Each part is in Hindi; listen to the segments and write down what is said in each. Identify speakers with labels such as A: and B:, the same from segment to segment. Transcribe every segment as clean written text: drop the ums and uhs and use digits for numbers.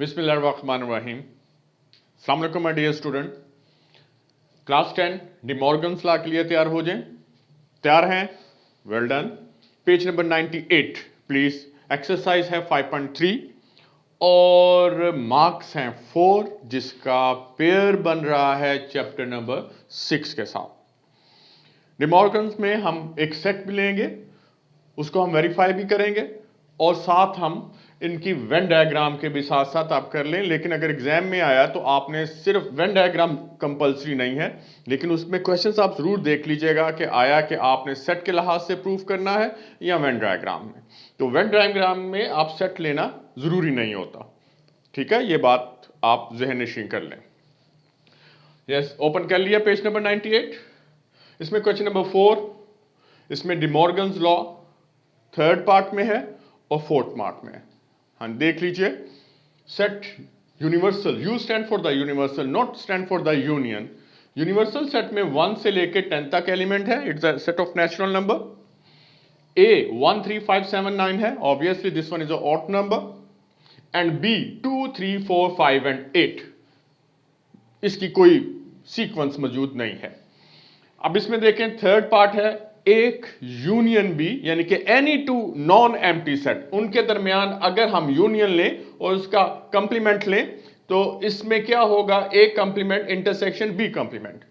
A: बिस्मिल्लाहिर्रहमानिर्रहीम। अस्सलाम वालेकुम my dear student. Class 10 De Morgan's law के लिए तैयार हो जाएं। तैयार हैं? Well done. Page number 98 please. Exercise है 5.3 और मार्क्स हैं 4, जिसका पेयर बन रहा है चैप्टर नंबर 6 के साथ। डी मॉर्गन्स में हम एक सेट भी लेंगे, उसको हम वेरीफाई भी करेंगे और साथ हम इनकी वेन डायग्राम के भी साथ साथ आप कर लें। लेकिन अगर एग्जाम में आया तो आपने सिर्फ वेन डायग्राम कंपलसरी नहीं है, लेकिन उसमें क्वेश्चंस आप जरूर देख लीजिएगा कि आया कि आपने सेट के लिहाज से प्रूफ करना है या वेन डायग्राम में। तो वेन डायग्राम में आप सेट लेना जरूरी नहीं होता, ठीक है? ये बात आप ज़हन नशीं कर लें। यस, ओपन कर लिया पेज नंबर 98। इसमें क्वेश्चन नंबर 4, इसमें D Morgan's law third part में है और फोर्थ पार्ट में है। हाँ, देख लीजिए। Set universal, U stand for the universal, not stand for the union. Universal set में 1 से लेके 10 तक एलिमेंट है। It's a set of natural number. A 1 3 5 7 9 है, obviously this one is a odd number. And B 2 3 4 5 and 8, इसकी कोई सीक्वेंस मौजूद नहीं है। अब इसमें देखें, थर्ड पार्ट है एक यूनियन बी, यानी कि any two non empty set, उनके दरमियान अगर हम यूनियन लें और उसका कंप्लीमेंट लें तो इसमें क्या होगा? ए कंप्लीमेंट इंटरसेक्शन बी कंप्लीमेंट।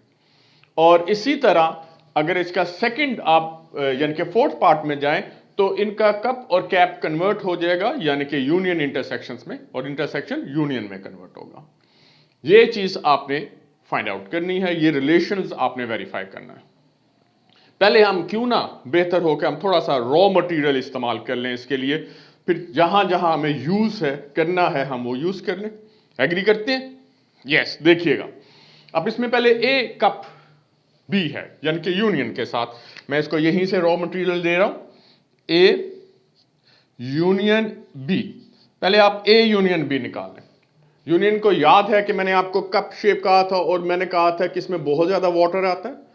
A: और इसी तरह अगर इसका सेकंड आप यानी कि फोर्थ पार्ट में जाएं तो इनका कप और कैप कन्वर्ट हो जाएगा, यानी कि यूनियन इंटरसेक्शंस में, और इंटरसेक्शन यूनियन में कन्वर्ट होगा। ये चीज आपने फाइंड आउट करनी है, ये रिलेशंस आपने वेरीफाई करना है। पहले हम क्यों ना बेहतर हो कि हम थोड़ा सा रॉ मटेरियल इस्तेमाल कर लें इसके लिए, फिर जहां जहां हमें यूज है करना है हम वो यूज कर लें। एग्री करते हैं? यस, देखिएगा। अब इसमें पहले ए कप बी है, यानी कि यूनियन के साथ मैं इसको यहीं से रॉ मटेरियल दे रहा हूं। ए यूनियन बी, पहले आप ए यूनियन बी निकाल लें। यूनियन को याद है कि मैंने आपको कप शेप कहा था और मैंने कहा था कि इसमें बहुत ज्यादा वाटर आता है।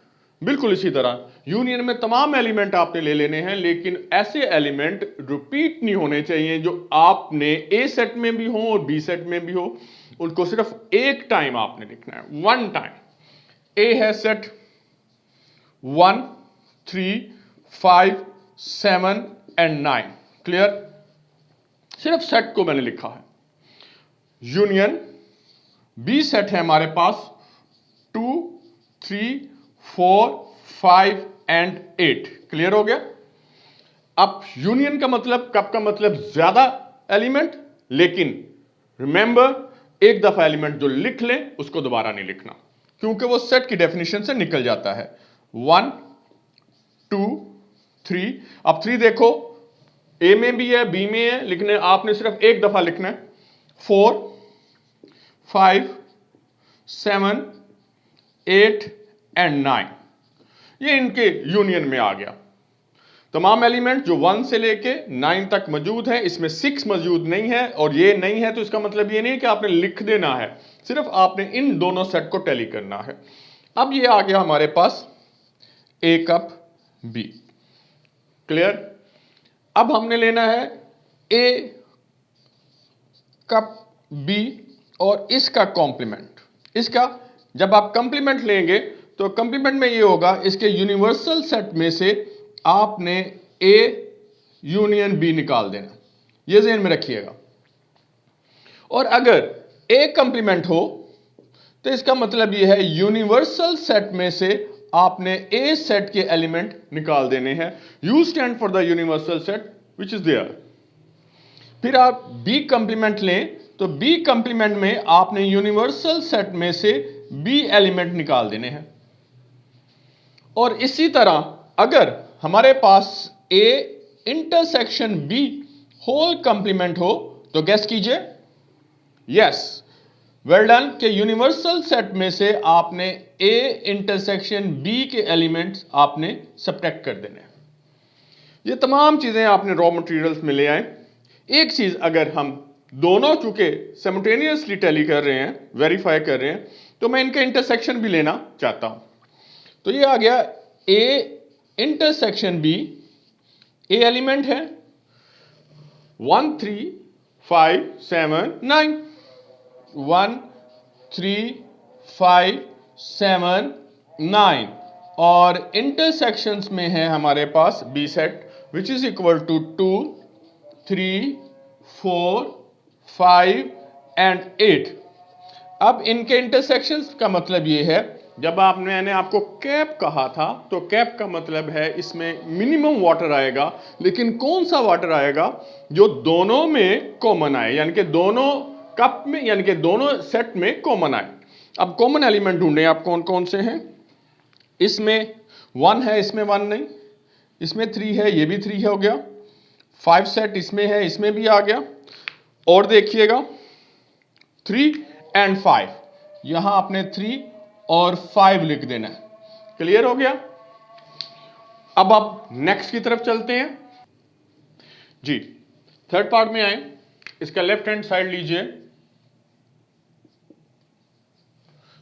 A: बिल्कुल इसी तरह यूनियन में तमाम एलिमेंट आपने ले लेने हैं, लेकिन ऐसे एलिमेंट रिपीट नहीं होने चाहिए जो आपने ए सेट में भी हो और बी सेट में भी हो। उनको सिर्फ एक टाइम आपने लिखना है, वन टाइम। ए है सेट 1 3 5 7 एंड 9, क्लियर? सिर्फ सेट को मैंने लिखा है। यूनियन बी सेट है हमारे पास 2 3 4 5 एंड 8, क्लियर हो गया? अब यूनियन का मतलब, कप का मतलब ज्यादा एलिमेंट, लेकिन रिमेंबर एक दफा एलिमेंट जो लिख ले उसको दोबारा नहीं लिखना, क्योंकि वो सेट की डेफिनेशन से निकल जाता है। 1 2 3, अब 3 देखो, ए में भी है बी में है, लिखने आपने सिर्फ एक दफा लिखना है। 4 5 7 8 एंड 9, ये इनके यूनियन में आ गया। तमाम एलिमेंट जो 1 से लेके 9 तक मौजूद है, इसमें 6 मौजूद नहीं है और ये नहीं है, तो इसका मतलब ये नहीं कि आपने लिख देना है, सिर्फ आपने इन दोनों सेट को टैली करना है। अब ये आ गया हमारे पास ए कप बी, क्लियर? अब हमने लेना है ए कप बी और इसका कॉम्प्लीमेंट। इसका जब आप कंप्लीमेंट लेंगे तो कंप्लीमेंट में ये होगा, इसके यूनिवर्सल सेट में से आपने ए यूनियन बी निकाल देना, ये ज़हन में रखिएगा। और अगर ए कंप्लीमेंट हो तो इसका मतलब ये है यूनिवर्सल सेट में से आपने ए सेट के एलिमेंट निकाल देने हैं। U stand for the universal set which is there. फिर आप बी कंप्लीमेंट लें तो बी कंप्लीमेंट में आपने यूनिवर्सल सेट में से बी एलिमेंट निकाल देने हैं। और इसी तरह अगर हमारे पास A intersection B whole complement हो तो गैस कीजिए। यस, वेल डन, के यूनिवर्सल सेट में से आपने ए इंटरसेक्शन बी के एलिमेंट्स आपने सब्ट्रैक्ट कर देने हैं। ये तमाम चीजें आपने रॉ मटेरियल्स में ले आए। एक चीज, अगर हम दोनों चूंकि सिमुटेनियसली टैली कर रहे हैं, वेरीफाई कर रहे हैं, तो मैं इनका इंटरसेक्शन भी लेना चाहता हूं। तो ये आ गया A intersection B, A element है 1 3 5 7 9, 1 3 5 7 9 और इंटरसेक्शंस में है हमारे पास B set which is equal to 2 3 4 5 and 8। अब इनके इंटरसेक्शंस का मतलब ये है, जब मैंने आपको कैप कहा था तो कैप का मतलब है इसमें मिनिमम वाटर आएगा, लेकिन कौन सा वाटर आएगा जो दोनों में कॉमन आए, यानी कि दोनों कप में, यानी कि दोनों सेट में कॉमन आए। अब कॉमन एलिमेंट ढूंढें आप कौन कौन से हैं। इसमें 1 है, इसमें 1 नहीं, इसमें 3 है, ये भी 3 हो गया, 5 सेट इसमें है, इसमें भी आ गया, और देखिएगा 3 एंड 5, यहां आपने 3 और 5 लिख देना है। क्लियर हो गया। अब आप नेक्स्ट की तरफ चलते हैं जी। थर्ड पार्ट में आए, इसका लेफ्ट हैंड साइड लीजिए,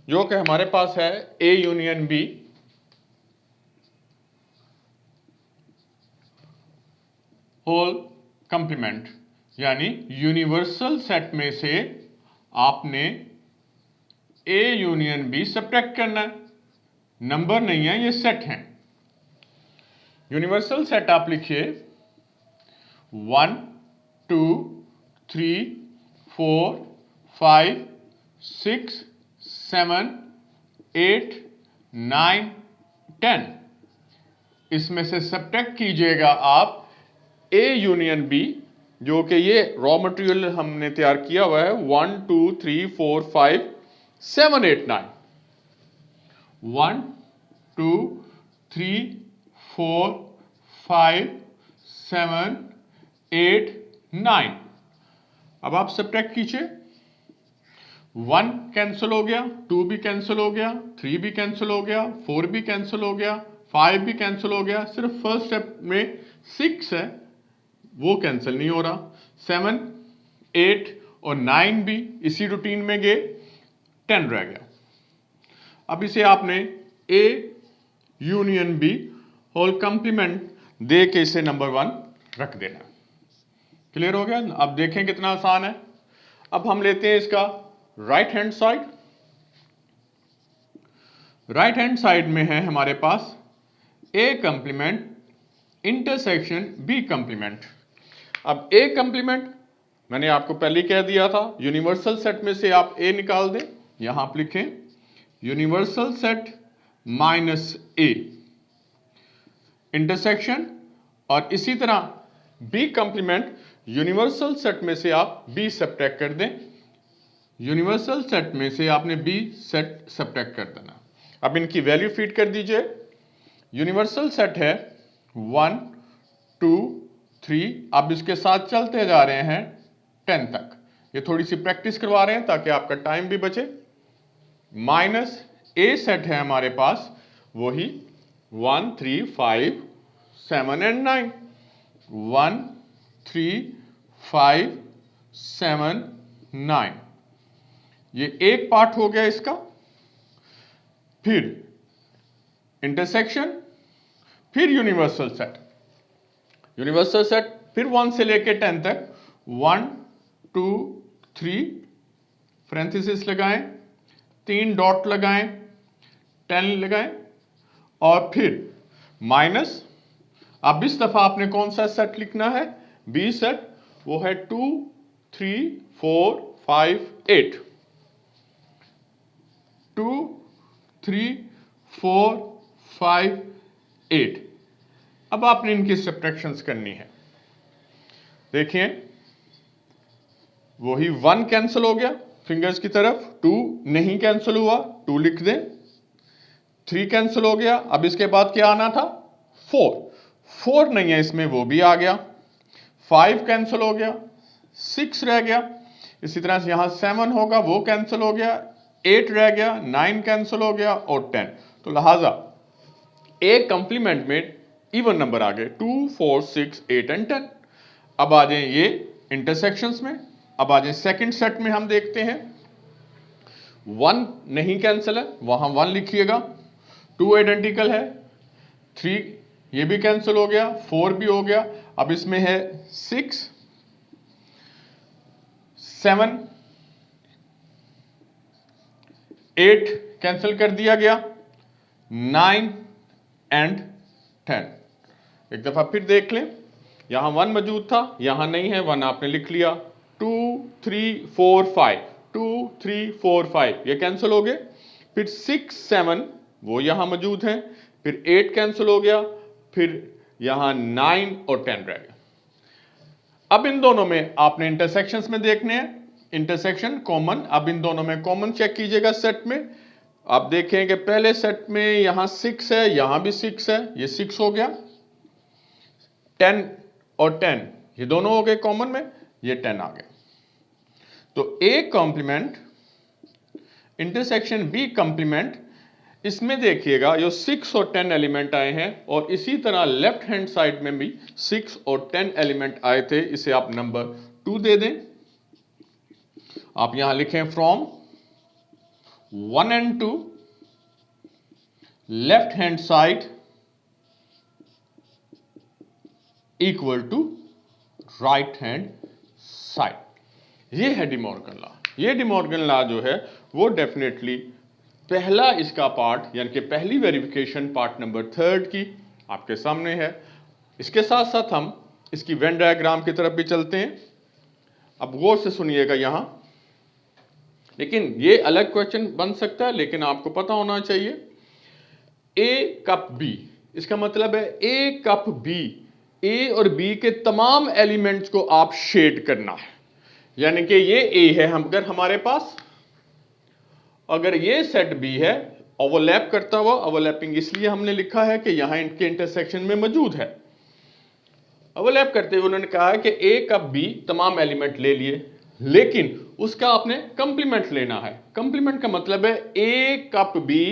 A: जो कि हमारे पास है A union B, whole complement, यानी यूनिवर्सल सेट में से आपने ए यूनियन बी सब्ट्रैक्ट करना है। नंबर नहीं है, ये सेट हैं। यूनिवर्सल सेट आप लिखिए 1 2 3 4 5 6 7 8 9 10। इसमें से सब्ट्रैक्ट कीजिएगा आप ए यूनियन बी, जो कि ये रॉ मटेरियल हमने तैयार किया हुआ है 1 2 3 4 5 7 8 9। 1 2 3 4 5 7 8 9। अब आप सब्ट्रैक्ट कीजिए, 1 कैंसिल हो गया, 2 भी कैंसिल हो गया, 3 भी कैंसिल हो गया, 4 भी कैंसिल हो गया, 5 भी कैंसिल हो गया। सिर्फ फर्स्ट स्टेप में 6 है, वो कैंसिल नहीं हो रहा। 7 8 और 9 भी इसी रूटीन में गए, 10 रह गया। अब इसे आपने A union B whole complement दे के इसे नंबर 1 रख देना। क्लियर हो गया। अब देखें कितना आसान है। अब हम लेते हैं इसका right hand side. Right hand side में है हमारे पास ए कंप्लीमेंट इंटरसेक्शन बी कंप्लीमेंट। अब ए कंप्लीमेंट मैंने आपको पहले ही कह दिया था, यूनिवर्सल सेट में से आप ए निकाल दें। यहां आप लिखें universal set minus A intersection, और इसी तरह बी कंप्लीमेंट यूनिवर्सल सेट में से आप बी सब्ट्रैक्ट कर दें। यूनिवर्सल सेट में से आपने बी सेट सब्ट्रैक्ट कर देना। अब इनकी वैल्यू फीड कर दीजिए। यूनिवर्सल सेट है 1 2 3, अब इसके साथ चलते जा रहे हैं 10 तक। ये थोड़ी सी प्रैक्टिस करवा रहे हैं ताकि आपका टाइम भी बचे। माइनस ए सेट है हमारे पास वही 1 3 5 7 एंड 9। 1 3 5 7 9, ये एक पार्ट हो गया इसका। फिर इंटरसेक्शन, फिर यूनिवर्सल सेट। यूनिवर्सल सेट फिर 1 से लेके 10 तक, 1 2 3 पैरेंथेसिस लगाएं, 3 डॉट लगाएं, 10 लगाएं, और फिर माइनस। अब इस दफा आपने कौन सा सेट लिखना है, बी सेट, वो है 2 3 4 5 8। 2 3 4 5 8। अब आपने इनकी सब्ट्रैक्शंस करनी है। देखिए वही 1 कैंसिल हो गया फिंगर्स की तरफ, 2 नहीं कैंसिल हुआ, 2 लिख दें। 3 कैंसिल हो गया, अब इसके बाद क्या आना था, 4 नहीं है इसमें, वो भी आ गया। 5 कैंसिल हो गया, 6 रह गया। इसी तरह से यहां 7 होगा, वो कैंसिल हो गया, 8 रह गया, 9 कैंसिल हो गया, और 10। तो लिहाजा ए कंप्लीमेंट में इवन नंबर आ गए 2 4 6 8 एंड 10। अब आ जाए ये इंटरसेक्शंस में। अब आ जाए सेकंड सेट में, हम देखते हैं 1 नहीं कैंसिल है, वहां 1 लिखिएगा। 2 आइडेंटिकल है, 3 ये भी कैंसिल हो गया, 4 भी हो गया। अब इसमें है 6 7 8 कैंसिल कर दिया गया, 9 एंड 10। एक दफा फिर देख लें, यहां 1 मौजूद था, यहां नहीं है, 1 आपने लिख लिया। 2 3 4 5, 2 3 4 5 ये कैंसिल हो गए। फिर 6 7 वो यहां मौजूद है, फिर 8 कैंसिल हो गया, फिर यहां 9 और 10 रह गया। अब इन दोनों में आपने इंटरसेक्शंस में देखने हैं, इंटरसेक्शन कॉमन। अब इन दोनों में कॉमन चेक कीजिएगा सेट में। आप देखें कि पहले सेट में यहां 6 है, यहां भी 6 है, ये 6 हो गया। 10 और 10 ये दोनों हो गए कॉमन में, ये 10 आ गया। तो A complement intersection B complement, इसमें देखिएगा जो 6 और 10 एलिमेंट आए हैं, और इसी तरह लेफ्ट हैंड साइड में भी 6 और 10 एलिमेंट आए थे। इसे आप नंबर 2 दे दें। आप यहां लिखें from 1 and 2 left hand side equal to right hand side. ये है डिमॉर्गन लॉ। ये डिमॉर्गन लॉ जो है वो डेफिनेटली पहला इसका पार्ट, यानी कि पहली वेरिफिकेशन पार्ट नंबर 3 की आपके सामने है। इसके साथ साथ हम इसकी वेन डायग्राम की तरफ भी चलते हैं। अब गौर से सुनिएगा यहां, लेकिन ये अलग क्वेश्चन बन सकता है, लेकिन आपको पता होना चाहिए। ए कप बी, इसका मतलब है ए कप बी, ए और बी के तमाम एलिमेंट्स को आप शेड करना है। यानी कि ये ए है, हम अगर हमारे पास, अगर ये सेट बी है, ओवरलैप करता हुआ, ओवरलैपिंग इसलिए हमने लिखा है कि यहां इनके इंटरसेक्शन में मौजूद है। ओवरलैप करते हुए उन्होंने कहा है कि ए कप बी तमाम एलिमेंट ले लिए, लेकिन उसका आपने कंप्लीमेंट लेना है। कंप्लीमेंट का मतलब है ए कप बी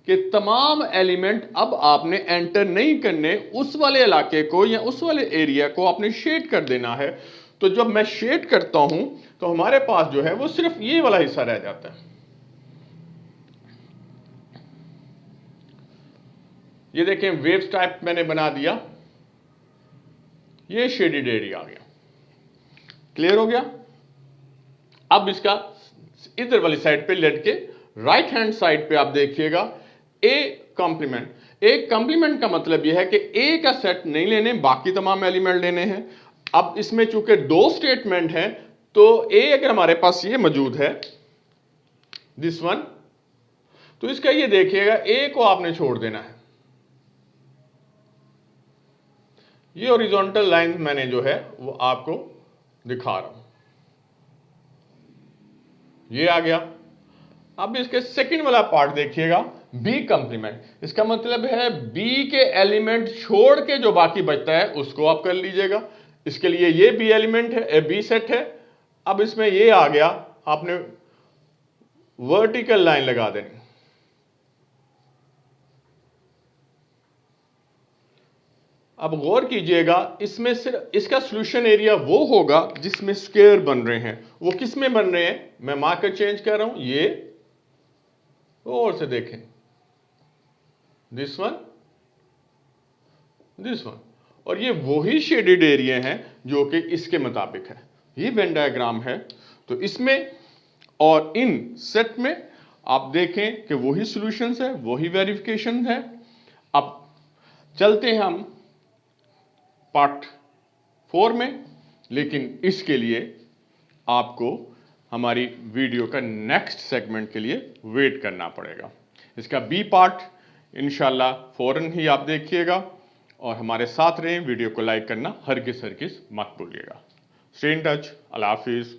A: के तमाम एलिमेंट अब आपने एंटर नहीं करने, उस वाले इलाके को या उस वाले एरिया को आपने शेड कर देना है। तो जब मैं शेड करता हूं तो हमारे पास जो है वो सिर्फ ये वाला हिस्सा रह जाता है। ये देखें वेव्स टाइप मैंने बना दिया, ये शेडेड एरिया आ गया। क्लियर हो गया? अब इसका इधर वाली साइड पे लेट के राइट हैंड साइड पे आप देखिएगा ए कॉम्प्लीमेंट। ए कॉम्प्लीमेंट का मतलब यह है कि ए का सेट नहीं लेने, बाकी तमाम एलिमेंट लेने हैं। अब इसमें चूंकि 2 स्टेटमेंट हैं, तो ए अगर हमारे पास ये मौजूद है दिस वन, तो इसका ये देखिएगा ए को आपने छोड़ देना है। ये हॉरिजॉन्टल लाइन मैंने जो है वो आपको दिखा रहा हूं, ये आ गया। अब इसके सेकंड वाला पार्ट देखिएगा बी कॉम्प्लीमेंट। इसका मतलब है बी के एलिमेंट छोड़ के जो बाकी बचता है उसको आप कर लीजिएगा। इसके लिए ये बी एलिमेंट है, बी सेट है। अब इसमें ये आ गया, आपने वर्टिकल लाइन लगा देनी। अब गौर कीजिएगा, इसमें सिर्फ इसका सॉल्यूशन एरिया वो होगा जिसमें स्क्वायर बन रहे हैं। वो किस में बन रहे हैं, मैं मार्कर चेंज कर रहा हूं, ये और से देखें, दिस वन, दिस वन, और ये वही शेडेड एरिया हैं जो कि इसके मुताबिक है। ये वेन डायग्राम है। तो इसमें और इन सेट में आप देखें कि वही सॉल्यूशंस है, वही वेरिफिकेशन है। अब चलते हैं हम पार्ट 4 में, लेकिन इसके लिए आपको हमारी वीडियो का नेक्स्ट सेगमेंट के लिए वेट करना पड़ेगा। इसका बी पार्ट इंशाल्लाह फौरन ही आप देखिएगा, और हमारे साथ रहें। वीडियो को लाइक करना हरगिज़ मत भूलिएगा। Stay in touch. अल्लाह हाफिज़।